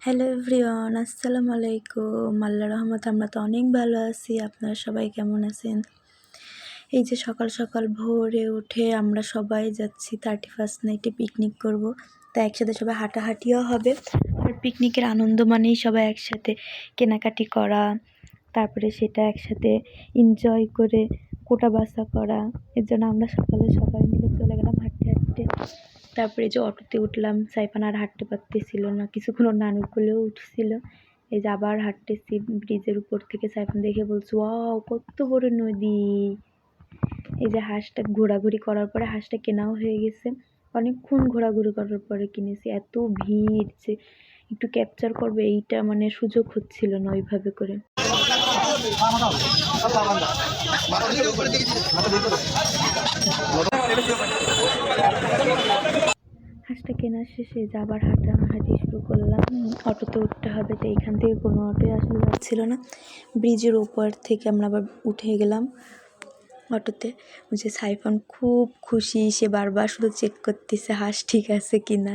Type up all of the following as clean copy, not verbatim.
Hello everyone, আসসালামু আলাইকুম। আল্লাহর রহমতে আমরা তো অনেক ভালো আছি। আপনারা সবাই কেমন আছেন? এই যে সকাল সকাল ভোরে উঠে আমরা সবাই যাচ্ছি 31st নাইটে পিকনিক করব। তা একসাথে সবাই হাঁটাহাঁটিও হবে। আর পিকনিকের আনন্দ মানেই সবাই একসাথে কেনাকাটি করা, তারপরে সেটা একসাথে এনজয় করে কোটা বাসা করা। এর জন্য আমরা সকালে সবাই মিলে চলে গেলাম হাঁটতে হাঁটতে। তারপরে যে অটোতে উঠলাম, সাইফান আর হাঁটতে পারতেছিল না, কিছুক্ষণ ওর নানুর কোলেও উঠছিল। এই যে আবার হাঁটতেছি ব্রিজের উপর থেকে, সাইফান দেখে বলছে ওয়াও কত বড় নদী। এই যে হাঁসটা ঘোরাঘুরি করার পরে হাঁসটা কেনাও হয়ে গেছে। অনেকক্ষণ ঘোরাঘুরি করার পরে কিনেছি। এত ভিড় যে একটু ক্যাপচার করবে এইটা মানে সুযোগ হচ্ছিল না ওইভাবে করে। হাঁসটা কেনার শেষে যে আবার হাঁটাহাঁটি শুরু করলাম। অটোতে উঠতে হবে, তো এইখান থেকে কোনো অটোই আসলে যাচ্ছিল না। ব্রিজের উপর থেকে আমরা আবার উঠে গেলাম অটোতে। যে সাইফান খুব খুশি, সে বারবার শুধু চেক করতেছে হাঁস ঠিক আছে কি না।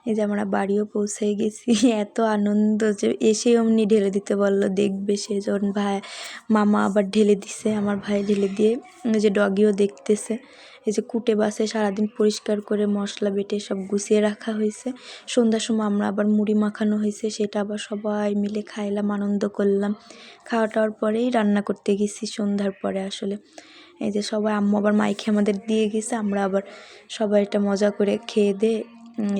এই যে আমরা বাড়িও পৌঁছে গেছি। এত আনন্দ যে এসে অমনি ঢেলে দিতে বললো, দেখবে সে যখন মামা আবার ঢেলে দিছে, আমার ভাই ঢেলে দিয়ে এই যে ডগিও দেখতেছে। এই যে কুটে বাসে সারাদিন পরিষ্কার করে মশলা বেটে সব গুছিয়ে রাখা হয়েছে। সন্ধ্যার সময় আমরা আবার মুড়ি মাখানো হয়েছে, সেটা আবার সবাই মিলে খাইলাম, আনন্দ করলাম। খাওয়া টাওয়ার পরেই রান্না করতে গেছি সন্ধ্যার পরে আসলে। এই যে সবাই, আম্মু আবার মাইকে আমাদের দিয়ে গেছে, আমরা আবার সবাই এটা মজা করে খেয়ে দিয়ে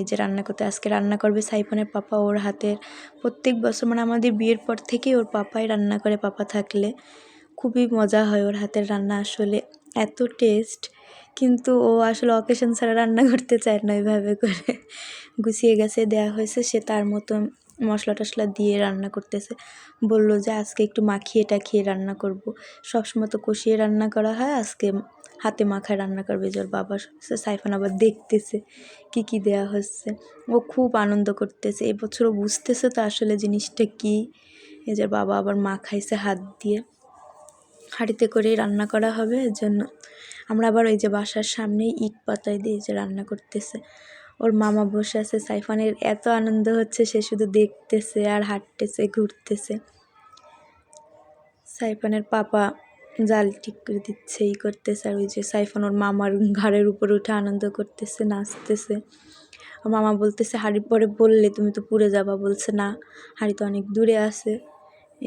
এই যে রান্না করতে। আজকে রান্না করবে সাইফানের পাপা। ওর হাতের প্রত্যেক বছর মানে আমাদের বিয়ের পর থেকেই ওর পাপাই রান্না করে, পাপা থাকলে খুবই মজা হয় ওর হাতের রান্না, আসলে এত টেস্ট। কিন্তু ও আসলে অকেশন ছাড়া রান্না করতে চায় না, ওইভাবে করে গুছিয়ে গেছে দেওয়া হয়েছে, সে তার মতন মশলা টশলা দিয়ে রান্না করতেছে। বলল যে আজকে একটু মাখিয়ে টাখিয়ে রান্না করব। সবসময় তো কষিয়ে রান্না করা হয়, আজকে হাতে মাখায় রান্না করবে। যে ওর বাবা সাইফান আবার দেখতেছে কি কি দেওয়া হচ্ছে, ও খুব আনন্দ করতেছে। এবছরও বুঝতেছে তো আসলে জিনিসটা কি। এই যে বাবা আবার মাখাইছে হাত দিয়ে, হাঁড়িতে করেই রান্না করা হবে। এর জন্য আমরা আবার ওই যে বাসার সামনেই ইট পাতায় দিয়ে যে রান্না করতেছে। ওর মামা বসে আছে, সাইফানের এত আনন্দ হচ্ছে, সে শুধু দেখতেছে আর হাঁটতেছে ঘুরতেছে। সাইফানের পাপা জাল ঠিক করে দিচ্ছে, এই করতেছে। আর ওই যে সাইফান ওর মামার ঘাড়ের উপরে উঠে আনন্দ করতেছে, নাচতেছে। ওর মামা বলতেছে হাঁড়ি পরে বললে তুমি তো পুড়ে যাবা, বলছে না হাঁড়ি তো অনেক দূরে আছে।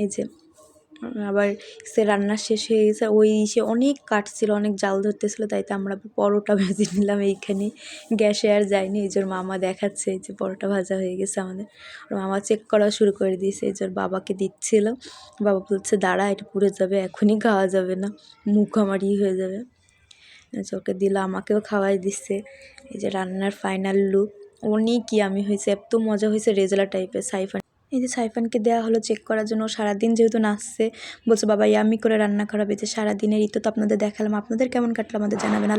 এই যে আবার সে রান্না শেষ হয়ে গেছে, ওই সে অনেক কাটছিল, অনেক জাল ধরতেছিল, তাই তো আমরা পরোটা ভেজে নিলাম এইখানে, গ্যাসে আর যায়নি। এই যে মামা দেখাচ্ছে এই যে পরোটা ভাজা হয়ে গেছে আমাদের। ওর মামা চেক করা শুরু করে দিয়েছে, এই যে বাবাকে দিচ্ছিল। বাবা বলছে দাঁড়া, এটা পুড়ে যাবে, এখনই খাওয়া যাবে না, মুখ আমার হয়ে যাবে। ওকে দিল, আমাকেও খাওয়াই দিচ্ছে। এই যে রান্নার ফাইনাল লুক, অনেকই আমি হয়েছে, এত মজা হয়েছে, রেজালা টাইপের। সাইফান এই যে সাইফানকে দেওয়া হলো চেক করার জন্য। সারাদিন যেহেতু নাচছে, বলছে বাবা ইয়ামি করে রান্না করাবে। যে সারাদিনের তো আপনাদের দেখালাম, আপনাদের কেমন কাটলো আমাদের জানাবেন।